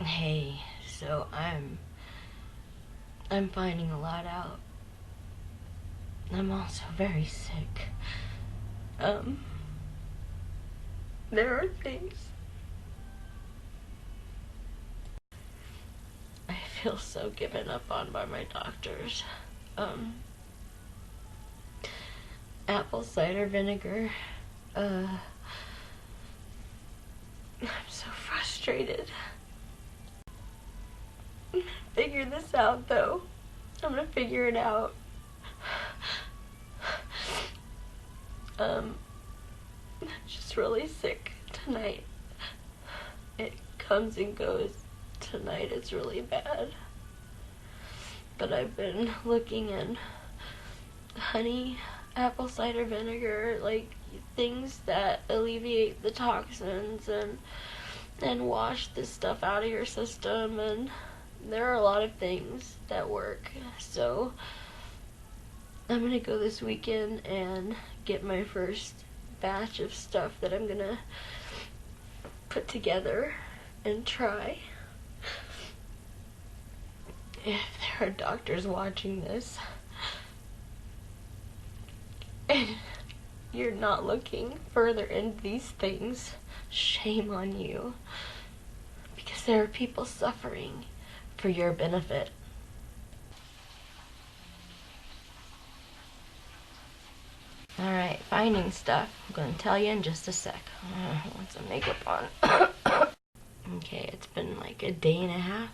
Hey, so I'm finding a lot out. I'm also very sick. Um, there are things I feel so given up on by my doctors. Um, Apple cider vinegar. I'm so frustrated. Figure this out, though. I'm gonna figure it out. I'm just really sick tonight. It comes and goes. Tonight it's really bad. But I've been looking in honey, apple cider vinegar, like things that alleviate the toxins and wash this stuff out of your system, and there are a lot of things that work. So I'm gonna go this weekend and get my first batch of stuff that I'm gonna put together and try. If there are doctors watching this and you're not looking further into these things, shame on you, because there are people suffering for your benefit. Alright, finding stuff. I'm going to tell you in just a sec. Want some makeup on. Okay, it's been like a day and a half.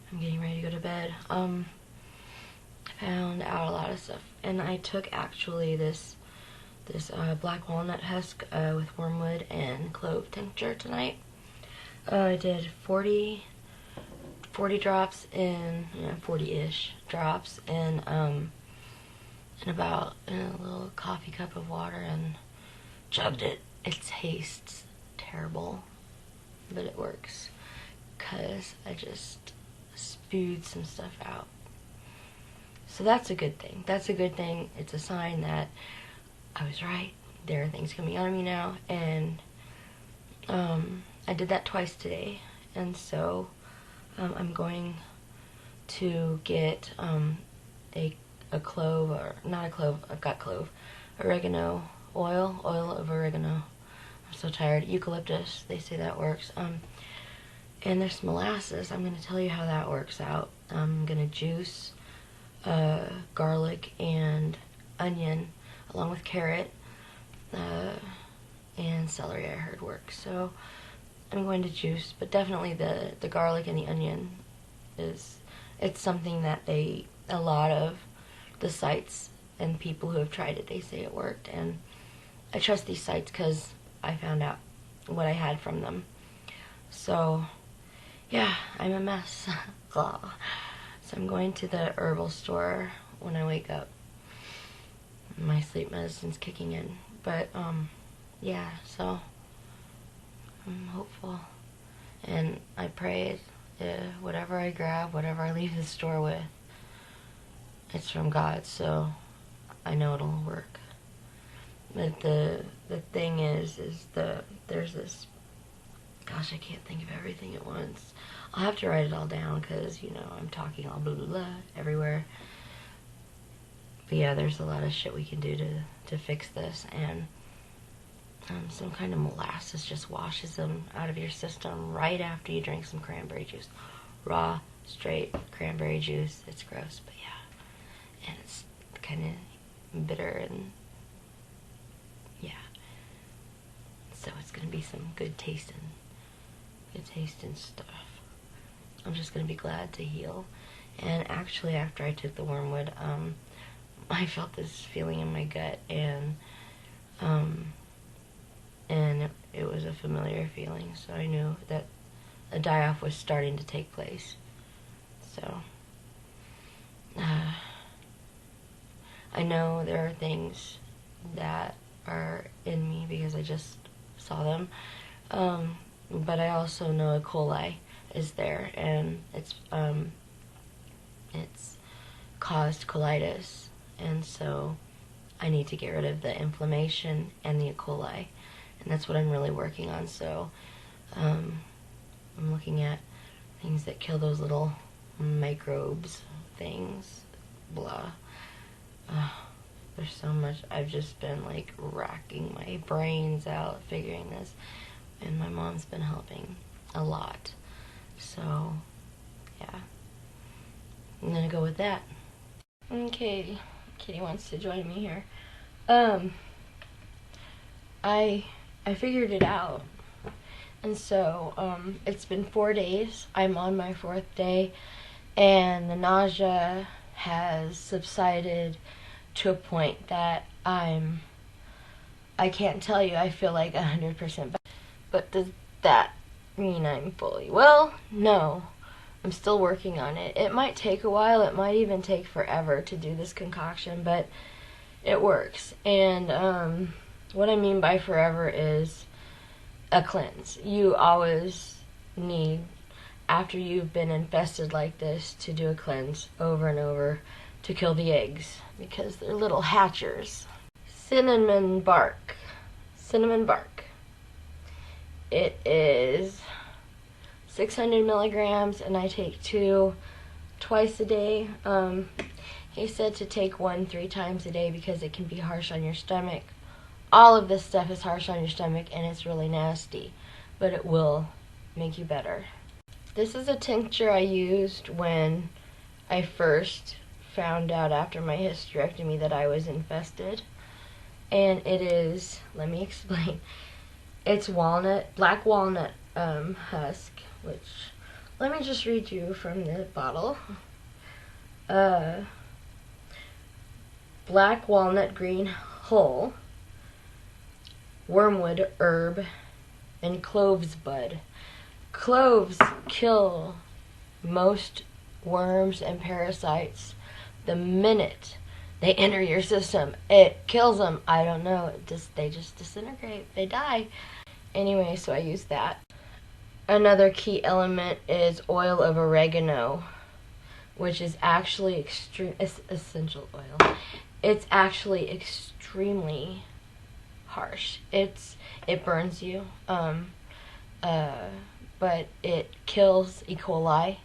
I'm getting ready to go to bed. I found out a lot of stuff. And I took actually this Black Walnut husk with Wormwood and Clove Tincture tonight. I did 40 drops in, 40-ish drops in a little coffee cup of water and chugged it. It tastes terrible, but it works because I just spewed some stuff out. So that's a good thing. That's a good thing. It's a sign that I was right. There are things coming out of me now, and I did that twice today, and so I'm going to get a clove, or not a clove, I've got clove, oregano oil of oregano. I'm so tired. Eucalyptus, they say that works. And there's molasses. I'm going to tell you how that works out. I'm going to juice garlic and onion along with carrot and celery, I heard works. So I'm going to juice, but definitely the garlic and the onion it's something that a lot of the sites and people who have tried it, they say it worked, and I trust these sites because I found out what I had from them. So yeah, I'm a mess. So I'm going to the herbal store when I wake up. My sleep medicine's kicking in, but yeah, so I'm hopeful, and I pray whatever I grab, whatever I leave the store with, it's from God, so I know it'll work. But the thing is there's this, gosh, I can't think of everything at once. I'll have to write it all down because, I'm talking all blah blah blah everywhere. But yeah, there's a lot of shit we can do to fix this, and some kind of molasses just washes them out of your system right after you drink some cranberry juice. Raw, straight cranberry juice. It's gross, but yeah. And it's kind of bitter, and yeah. So it's going to be some good tasting stuff. I'm just going to be glad to heal. And actually, after I took the wormwood, I felt this feeling in my gut, and it was a familiar feeling, so I knew that a die-off was starting to take place. So I know there are things that are in me because I just saw them, but I also know a coli is there, and it's caused colitis, and so I need to get rid of the inflammation and the E. coli, and that's what I'm really working on. So I'm looking at things that kill those little microbes things. Blah. There's so much. I've just been like racking my brains out figuring this, and my mom's been helping a lot. So yeah, I'm gonna go with that. Okay, Kitty wants to join me here. I figured it out, and so it's been 4 days. I'm on my 4th day, and the nausea has subsided to a point that I can't tell you, I feel like 100% better. But does that mean I'm fully well? No. I'm still working on it. It might take a while, it might even take forever to do this concoction, but it works. And what I mean by forever is a cleanse. You always need, after you've been infested like this, to do a cleanse over and over to kill the eggs, because they're little hatchers. Cinnamon bark. Cinnamon bark. It is 600 milligrams, and I take 2 twice a day. He said to take 1 3 times a day because it can be harsh on your stomach. All of this stuff is harsh on your stomach, and it's really nasty, but it will make you better. This is a tincture I used when I first found out after my hysterectomy that I was infested. And it is, let me explain, it's walnut, black walnut husk, which, let me just read you from the bottle. Black walnut green hull, wormwood herb, and cloves bud. Cloves kill most worms and parasites the minute they enter your system. It kills them. I don't know. They just disintegrate. They die. Anyway, so I use that. Another key element is oil of oregano, which is actually essential oil. It's actually extremely harsh. It burns you. But it kills E. coli.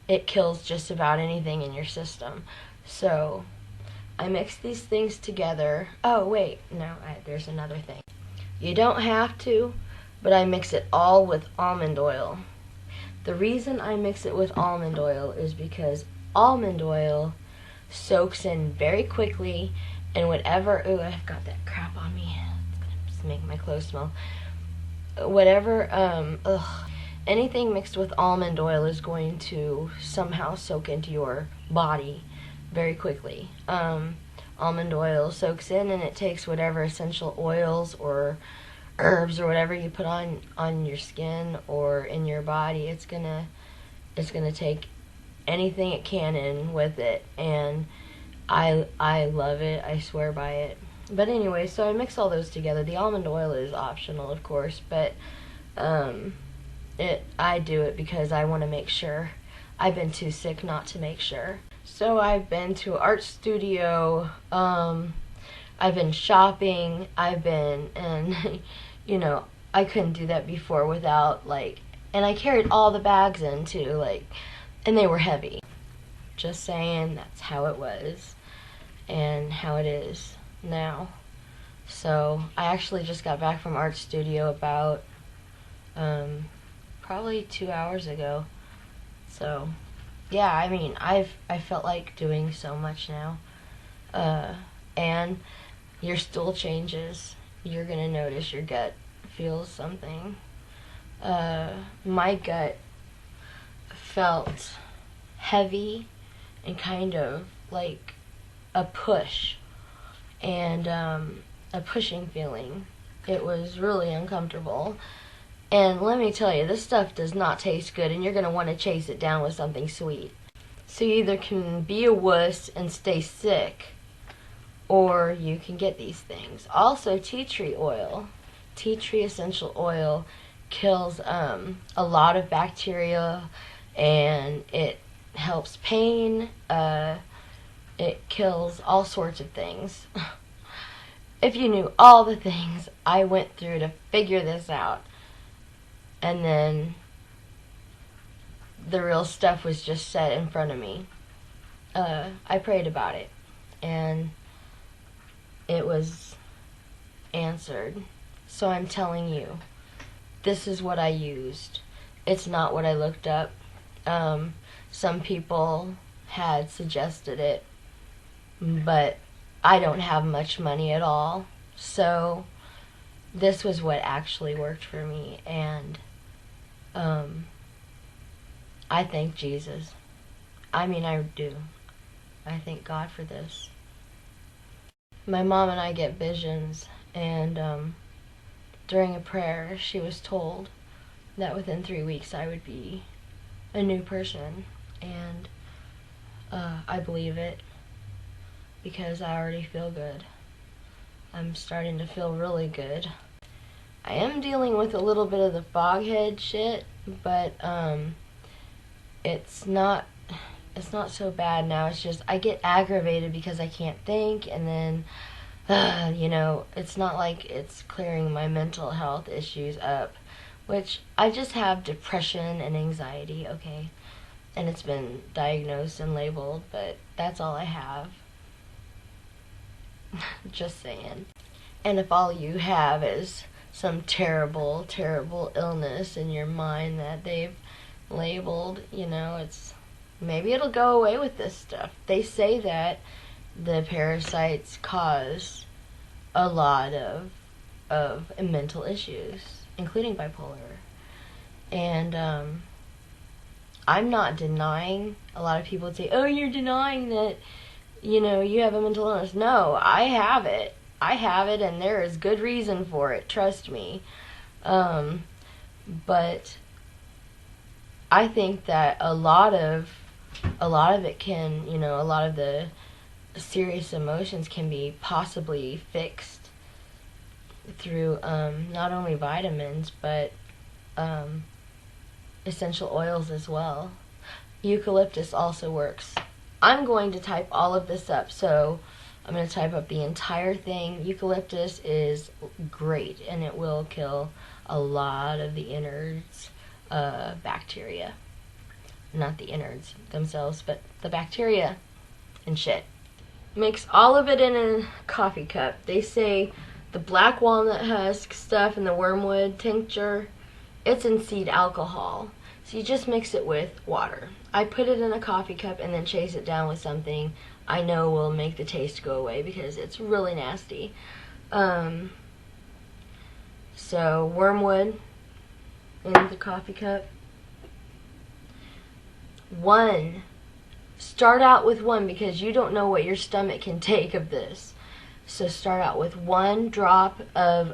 It kills just about anything in your system. So I mix these things together. Oh wait, no, there's another thing. You don't have to, but I mix it all with almond oil. The reason I mix it with almond oil is because almond oil soaks in very quickly, and whatever, ooh, I've got that crap on me. It's gonna just make my clothes smell. Whatever, anything mixed with almond oil is going to somehow soak into your body very quickly. Almond oil soaks in, and it takes whatever essential oils or herbs or whatever you put on your skin or in your body. It's gonna take anything it can in with it, and I love it. I swear by it. But anyway, so I mix all those together. The almond oil is optional, of course, but I do it because I want to make sure. I've been too sick not to make sure. So I've been to art studio, I've been shopping, and you know, I couldn't do that before without, like, and I carried all the bags in too, like, and they were heavy. Just saying, that's how it was and how it is now. So I actually just got back from art studio about probably 2 hours ago. So yeah, I mean, I felt like doing so much now. And your stool changes. You're gonna notice your gut feels something. My gut felt heavy and kind of like a push, and a pushing feeling. It was really uncomfortable. And let me tell you, this stuff does not taste good, and you're going to want to chase it down with something sweet. So you either can be a wuss and stay sick, or you can get these things. Also, tea tree oil. Tea tree essential oil kills a lot of bacteria, and it helps pain. It kills all sorts of things. If you knew all the things I went through to figure this out, and then the real stuff was just set in front of me, I prayed about it, and it was answered. So I'm telling you, this is what I used. It's not what I looked up. Some people had suggested it, but I don't have much money at all, so this was what actually worked for me, and I thank Jesus. I mean, I do. I thank God for this. My mom and I get visions, and during a prayer, she was told that within 3 weeks I would be a new person, and I believe it because I already feel good. I'm starting to feel really good. I am dealing with a little bit of the foghead shit, but it's not so bad now. It's just I get aggravated because I can't think, and then it's not like it's clearing my mental health issues up, which I just have depression and anxiety, okay? And it's been diagnosed and labeled, but that's all I have. Just saying. And if all you have is some terrible, terrible illness in your mind that they've labeled, it's maybe it'll go away with this stuff. They say that the parasites cause a lot of mental issues, including bipolar. And I'm not denying. A lot of people say, "Oh, you're denying that you have a mental illness." No, I have it. I have it, and there is good reason for it. Trust me. But I think that a lot of it can, a lot of the serious emotions can be possibly fixed through not only vitamins but essential oils as well. Eucalyptus also works. I'm going to type all of this up, so I'm going to type up the entire thing. Eucalyptus is great, and it will kill a lot of the innards bacteria. Not the innards themselves, but the bacteria and shit. Mix all of it in a coffee cup. They say the black walnut husk stuff and the wormwood tincture, it's in seed alcohol. So you just mix it with water. I put it in a coffee cup and then chase it down with something I know will make the taste go away because it's really nasty. So wormwood in the coffee cup. Start out with one because you don't know what your stomach can take of this. So start out with 1 drop of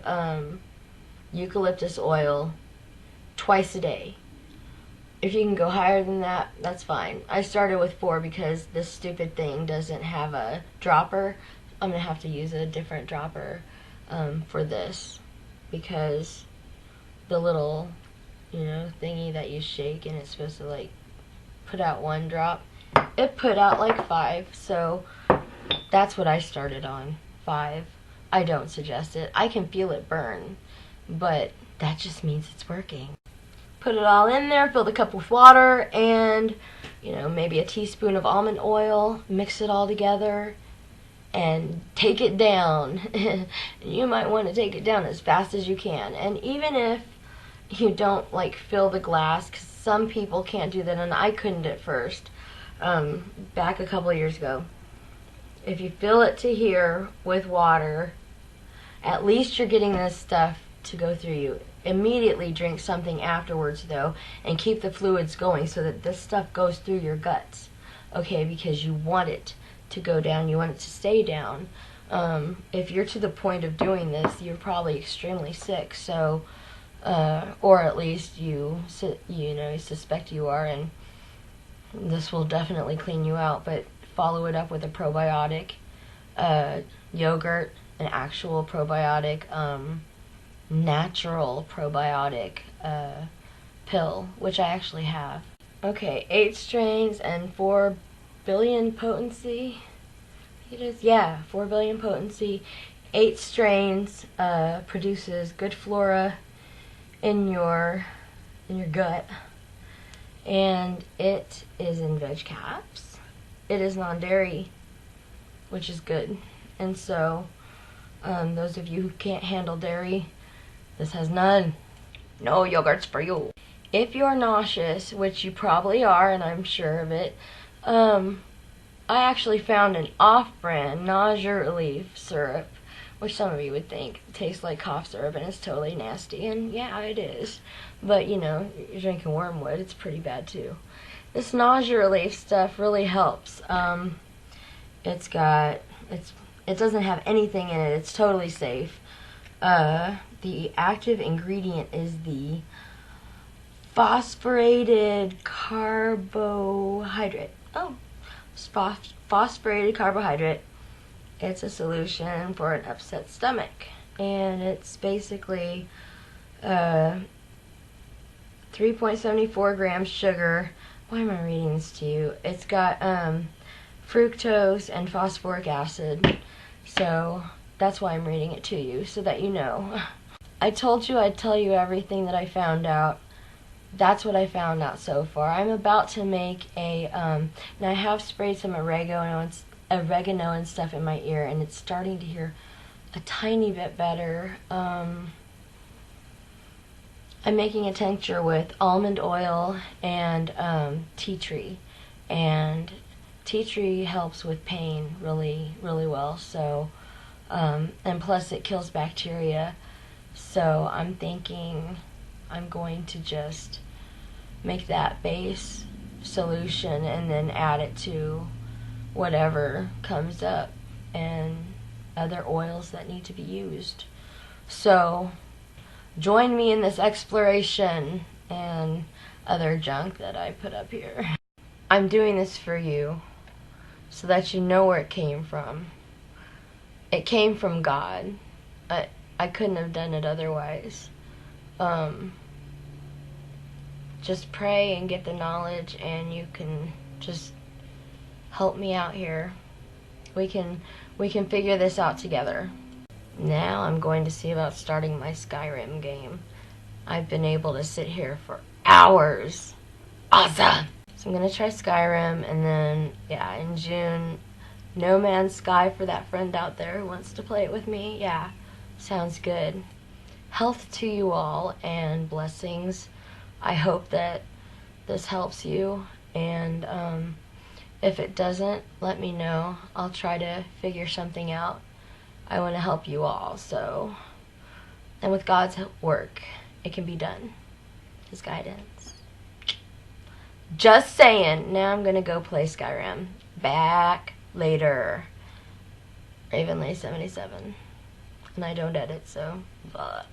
eucalyptus oil twice a day. If you can go higher than that, that's fine. I started with 4 because this stupid thing doesn't have a dropper. I'm going to have to use a different dropper for this because the little, thingy that you shake and it's supposed to put out 1 drop, it put out 5, so that's what I started on, 5. I don't suggest it. I can feel it burn, but that just means it's working. Put it all in there, fill the cup with water, and maybe a teaspoon of almond oil. Mix it all together and take it down. You might want to take it down as fast as you can. And even if you don't fill the glass, because some people can't do that, and I couldn't at first, back a couple of years ago. If you fill it to here with water, at least you're getting this stuff to go through you. Immediately drink something afterwards though, and keep the fluids going so that this stuff goes through your guts, okay, because you want it to go down, you want it to stay down. If you're to the point of doing this, you're probably extremely sick, so or at least you suspect you are, and this will definitely clean you out. But follow it up with a probiotic, yogurt, an actual probiotic, natural probiotic pill, which I actually have. Okay, 8 strains and 4 billion potency. It is, yeah, 4 billion potency. 8 strains produces good flora in your gut, and it is in veg caps. It is non-dairy, which is good. And so, those of you who can't handle dairy, this has none. No yogurts for you. If you're nauseous, which you probably are, and I'm sure of it, I actually found an off-brand nausea relief syrup, which some of you would think tastes like cough syrup and it's totally nasty, and yeah, it is. But you know, you're drinking wormwood, it's pretty bad too. This nausea relief stuff really helps. It doesn't have anything in it. It's totally safe. The active ingredient is the phosphorated carbohydrate. Oh, phosphorated carbohydrate. It's a solution for an upset stomach, and it's basically 3.74 grams sugar. Why am I reading this to you? It's got fructose and phosphoric acid, so that's why I'm reading it to you, so that you know. I told you I'd tell you everything that I found out. That's what I found out so far. I'm about to make a, and I have sprayed some oregano and stuff in my ear, and it's starting to hear a tiny bit better. I'm making a tincture with almond oil and tea tree, and tea tree helps with pain really, really well. So, and plus it kills bacteria. So I'm thinking I'm going to just make that base solution and then add it to whatever comes up and other oils that need to be used. So join me in this exploration and other junk that I put up here. I'm doing this for you so that you know where it came from. It came from God. I couldn't have done it otherwise. Just pray and get the knowledge, and you can just help me out here. We can figure this out together. Now I'm going to see about starting my Skyrim game. I've been able to sit here for hours. Awesome! So I'm going to try Skyrim, and then, yeah, in June, No Man's Sky for that friend out there who wants to play it with me. Yeah, sounds good. Health to you all, and blessings. I hope that this helps you, and if it doesn't, let me know. I'll try to figure something out. I want to help you all, so, and with God's work, it can be done. His guidance. Just saying. Now I'm going to go play Skyrim. Back later. Ravenley 77. And I don't edit, so, but